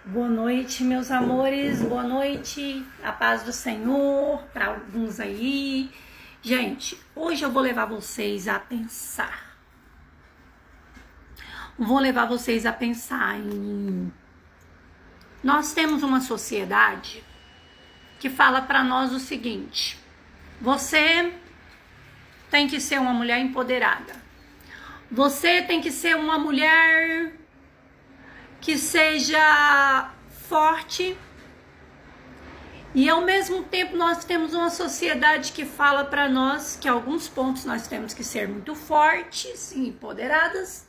Boa noite, meus amores, boa noite, a paz do Senhor para alguns aí. Gente, hoje eu vou levar vocês a pensar. Nós temos uma sociedade que fala para nós o seguinte: você tem que ser uma mulher empoderada. Você tem que ser uma mulher que seja forte, e ao mesmo tempo nós temos uma sociedade que fala para nós que em alguns pontos nós temos que ser muito fortes e empoderadas,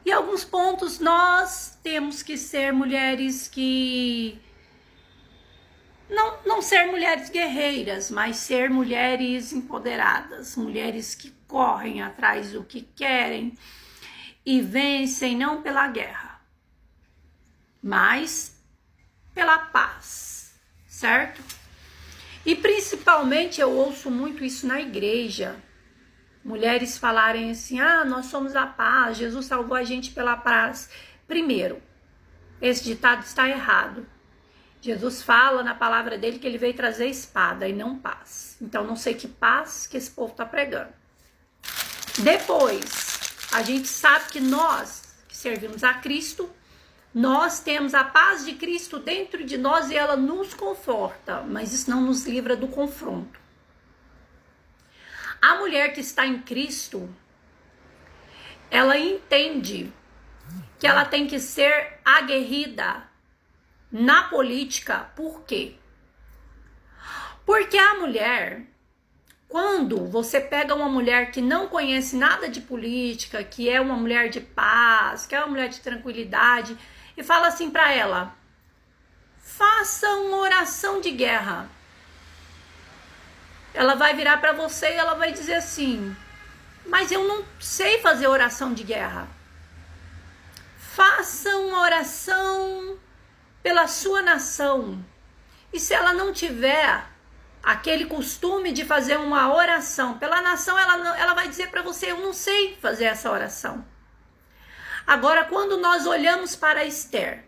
e em alguns pontos nós temos que ser mulheres que não ser mulheres guerreiras, mas ser mulheres empoderadas, mulheres que correm atrás do que querem e vencem não pela guerra, mas pela paz, certo? E principalmente eu ouço muito isso na igreja, mulheres falarem assim: nós somos a paz, Jesus salvou a gente pela paz. Primeiro, esse ditado está errado. Jesus fala na palavra dele que ele veio trazer espada e não paz. Então não sei que paz que esse povo está pregando. Depois, a gente sabe que nós que servimos a Cristo, nós temos a paz de Cristo dentro de nós e ela nos conforta, mas isso não nos livra do confronto. A mulher que está em Cristo, ela entende que ela tem que ser aguerrida na política. Por quê? Porque a mulher, quando você pega uma mulher que não conhece nada de política, que é uma mulher de paz, que é uma mulher de tranquilidade, e fala assim para ela: faça uma oração de guerra. Ela vai virar para você e ela vai dizer assim: mas eu não sei fazer oração de guerra. Faça uma oração pela sua nação. E se ela não tiver aquele costume de fazer uma oração pela nação, ela vai dizer para você: eu não sei fazer essa oração. Agora, quando nós olhamos para Esther,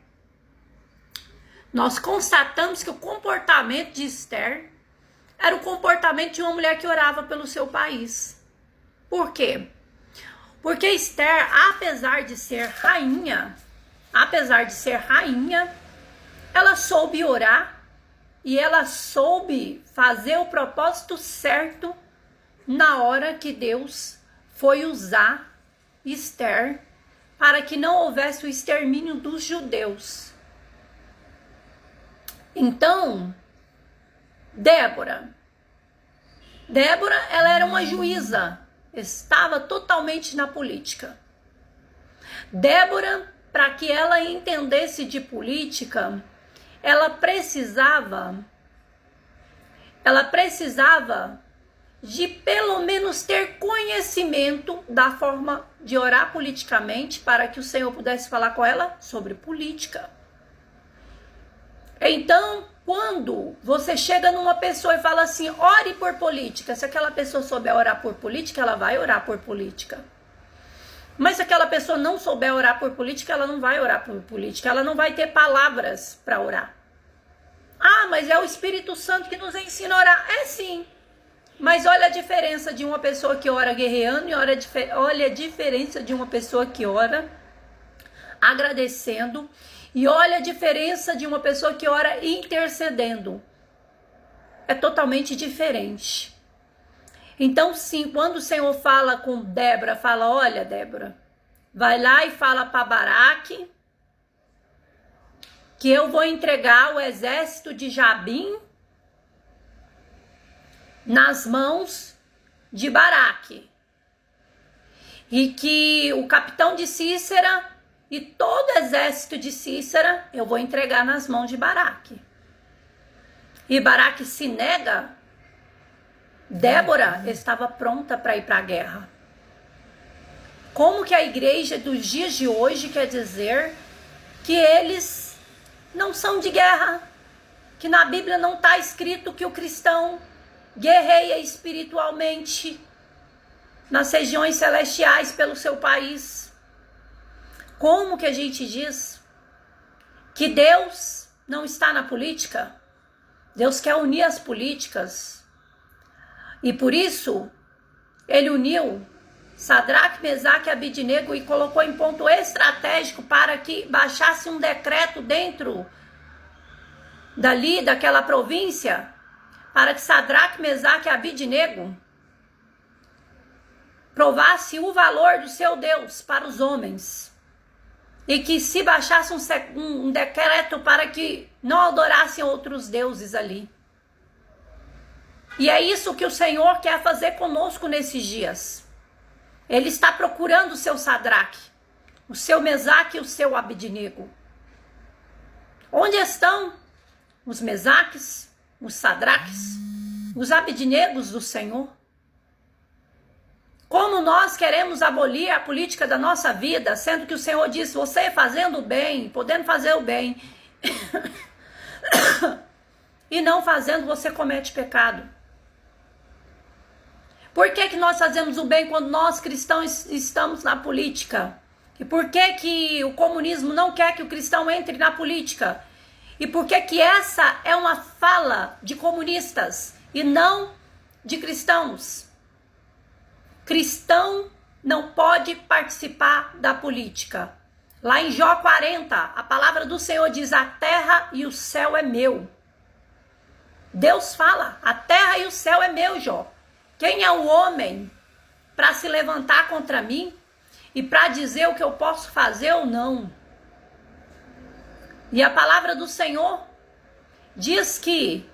nós constatamos que o comportamento de Esther era o comportamento de uma mulher que orava pelo seu país. Por quê? Porque Esther, apesar de ser rainha, ela soube orar e ela soube fazer o propósito certo na hora que Deus foi usar Esther para que não houvesse o extermínio dos judeus. Então, Débora, ela era uma juíza, estava totalmente na política. Débora, para que ela entendesse de política, ela precisava de pelo menos ter conhecimento da forma de orar politicamente, para que o Senhor pudesse falar com ela sobre política. Então, quando você chega numa pessoa e fala assim: ore por política, se aquela pessoa souber orar por política, ela vai orar por política. Mas se aquela pessoa não souber orar por política, ela não vai orar por política, ela não vai ter palavras para orar. Mas é o Espírito Santo que nos ensina a orar. É sim, mas olha a diferença de uma pessoa que ora guerreando e olha a diferença de uma pessoa que ora agradecendo, e olha a diferença de uma pessoa que ora intercedendo. É totalmente diferente. Então sim, quando o Senhor fala com Débora, fala: olha, Débora, vai lá e fala para Baraque que eu vou entregar o exército de Jabim nas mãos de Baraque, e que o capitão de Cícera e todo o exército de Cícera eu vou entregar nas mãos de Baraque. E Baraque se nega. Débora estava pronta para ir para a guerra. Como que a igreja dos dias de hoje quer dizer que eles não são de guerra? Que na Bíblia não está escrito que o cristão guerreia espiritualmente nas regiões celestiais pelo seu país? Como que a gente diz que Deus não está na política. Deus quer unir as políticas. E por isso, ele uniu Sadraque, Mesaque e Abidnego e colocou em ponto estratégico para que baixasse um decreto dentro daquela província, para que Sadraque, Mesaque e Abidnego provasse o valor do seu Deus para os homens. E que se baixasse um decreto para que não adorassem outros deuses ali. E é isso que o Senhor quer fazer conosco nesses dias. Ele está procurando o seu Sadraque, o seu Mesaque e o seu Abidnego. Onde estão os Mesaques, os Sadraques, os Abidnegos do Senhor? Como nós queremos abolir a política da nossa vida, sendo que o Senhor diz, você fazendo o bem, podendo fazer o bem, e não fazendo, você comete pecado. Por que nós fazemos o bem quando nós cristãos estamos na política? E por que o comunismo não quer que o cristão entre na política? E por que essa é uma fala de comunistas e não de cristãos? Cristão não pode participar da política. Lá em Jó 40, a palavra do Senhor diz, a terra e o céu é meu. Deus fala, a terra e o céu é meu, Jó. Quem é o homem para se levantar contra mim e para dizer o que eu posso fazer ou não? E a palavra do Senhor diz que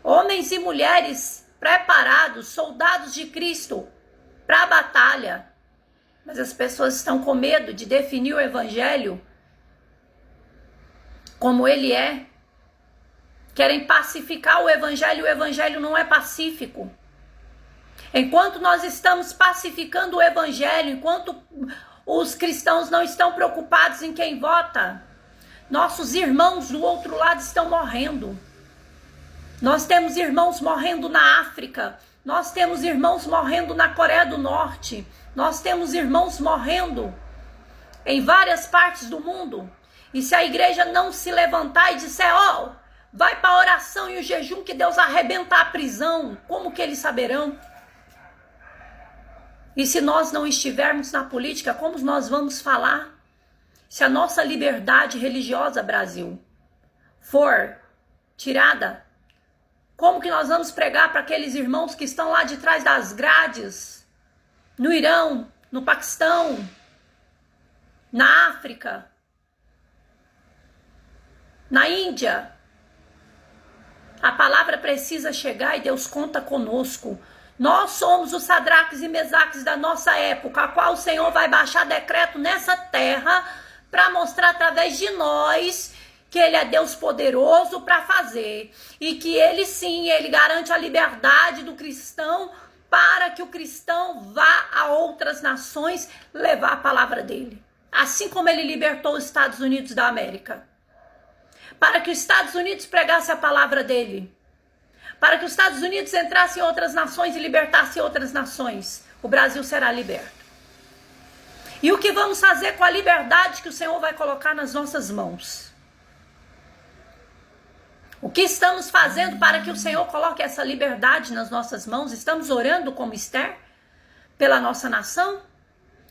homens e mulheres preparados, soldados de Cristo, para a batalha, mas as pessoas estão com medo de definir o evangelho como ele é. Querem pacificar o evangelho não é pacífico. Enquanto nós estamos pacificando o evangelho, enquanto os cristãos não estão preocupados em quem vota, nossos irmãos do outro lado estão morrendo. Nós temos irmãos morrendo na África, nós temos irmãos morrendo na Coreia do Norte, nós temos irmãos morrendo em várias partes do mundo. E se a igreja não se levantar e disser, vai para a oração e o jejum que Deus arrebenta a prisão, como que eles saberão? E se nós não estivermos na política, como nós vamos falar? Se a nossa liberdade religiosa, Brasil, for tirada, como que nós vamos pregar para aqueles irmãos que estão lá de trás das grades, no Irão, no Paquistão, na África, na Índia? A palavra precisa chegar e Deus conta conosco. Nós somos os Sadraques e Mesaques da nossa época, a qual o Senhor vai baixar decreto nessa terra para mostrar através de nós que Ele é Deus poderoso para fazer. E que Ele sim, Ele garante a liberdade do cristão para que o cristão vá a outras nações levar a palavra dEle. Assim como Ele libertou os Estados Unidos da América. Para que os Estados Unidos pregasse a palavra dEle. Para que os Estados Unidos entrassem em outras nações e libertassem outras nações. O Brasil será liberto. E o que vamos fazer com a liberdade que o Senhor vai colocar nas nossas mãos? O que estamos fazendo para que o Senhor coloque essa liberdade nas nossas mãos? Estamos orando como Esther pela nossa nação?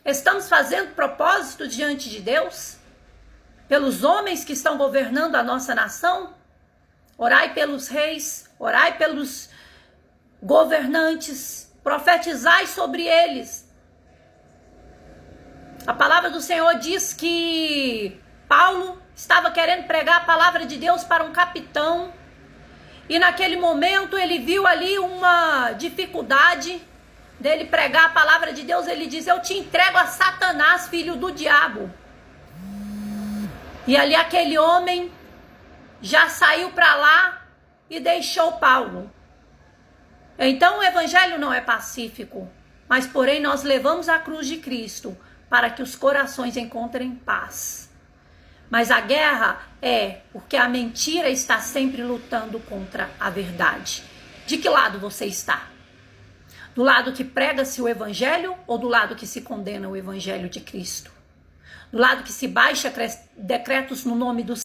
Estamos fazendo propósito diante de Deus? Pelos homens que estão governando a nossa nação? Orai pelos reis, orai pelos governantes, profetizai sobre eles. A palavra do Senhor diz que Paulo estava querendo pregar a palavra de Deus para um capitão, e naquele momento ele viu ali uma dificuldade dele pregar a palavra de Deus. Ele diz, eu te entrego a Satanás, filho do diabo. E ali aquele homem já saiu para lá e deixou Paulo. Então o evangelho não é pacífico, mas porém nós levamos a cruz de Cristo para que os corações encontrem paz. Mas a guerra é porque a mentira está sempre lutando contra a verdade. De que lado você está? Do lado que prega-se o evangelho ou do lado que se condena o evangelho de Cristo? Do lado que se baixa decretos no nome do